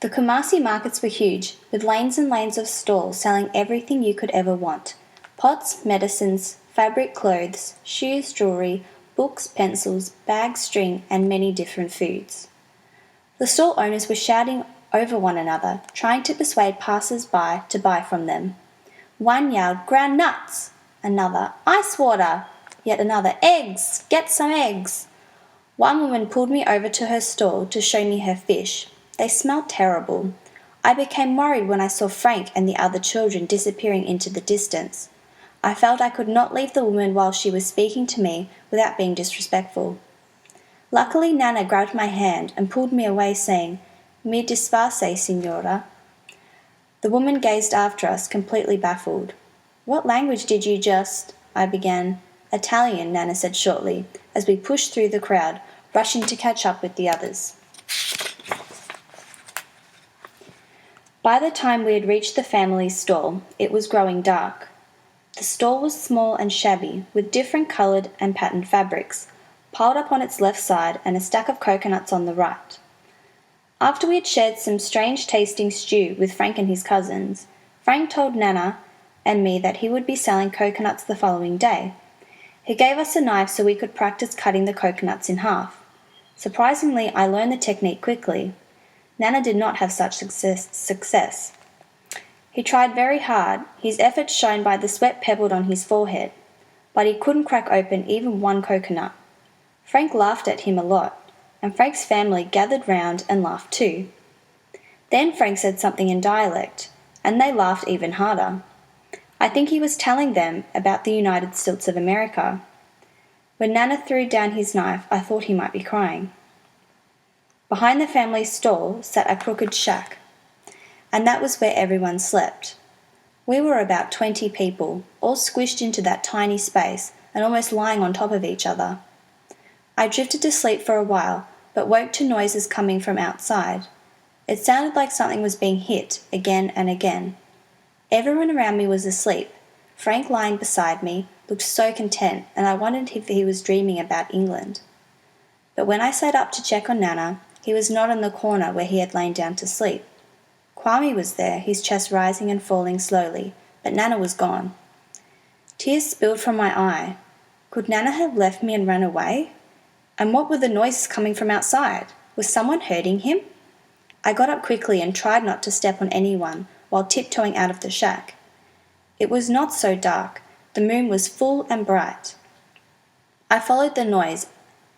The Kumasi markets were huge, with lanes and lanes of stalls selling everything you could ever want. Pots, medicines, fabric clothes, shoes, jewellery, books, pencils, bags, string, and many different foods. The stall owners were shouting over one another, trying to persuade passers-by to buy from them. One yelled, "Ground nuts!" Another, "Ice water!" Yet another, "Eggs! Get some eggs!" One woman pulled me over to her stall to show me her fish. They smelled terrible. I became worried when I saw Frank and the other children disappearing into the distance. I felt I could not leave the woman while she was speaking to me without being disrespectful. Luckily, Nana grabbed my hand and pulled me away, saying, "Mi dispace, signora." The woman gazed after us, completely baffled. "What language did you just—" I began. "Italian," Nana said shortly, as we pushed through the crowd, rushing to catch up with the others. By the time we had reached the family's stall, it was growing dark. The stall was small and shabby, with different coloured and patterned fabrics, piled up on its left side and a stack of coconuts on the right. After we had shared some strange-tasting stew with Frank and his cousins, Frank told Nana and me that he would be selling coconuts the following day. He gave us a knife so we could practice cutting the coconuts in half. Surprisingly, I learned the technique quickly. Nana did not have such success. He tried very hard, his efforts shown by the sweat pebbled on his forehead, but he couldn't crack open even one coconut. Frank laughed at him a lot, and Frank's family gathered round and laughed too. Then Frank said something in dialect, and they laughed even harder. I think he was telling them about the United States of America. When Nana threw down his knife, I thought he might be crying. Behind the family stall sat a crooked shack, and that was where everyone slept. We were about 20 people, all squished into that tiny space and almost lying on top of each other. I drifted to sleep for a while, but woke to noises coming from outside. It sounded like something was being hit again and again. Everyone around me was asleep. Frank, lying beside me, looked so content, and I wondered if he was dreaming about England. But when I sat up to check on Nana, he was not in the corner where he had lain down to sleep. Kwame was there, his chest rising and falling slowly, but Nana was gone. Tears spilled from my eye. Could Nana have left me and run away? And what were the noises coming from outside? Was someone hurting him? I got up quickly and tried not to step on anyone while tiptoeing out of the shack. It was not so dark. The moon was full and bright. I followed the noise,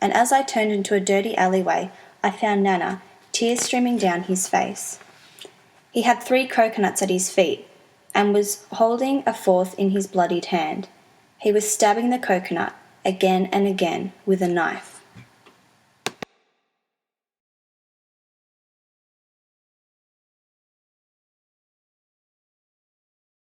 and as I turned into a dirty alleyway, I found Nana, tears streaming down his face. He had 3 coconuts at his feet and was holding a 4th in his bloodied hand. He was stabbing the coconut again and again with a knife.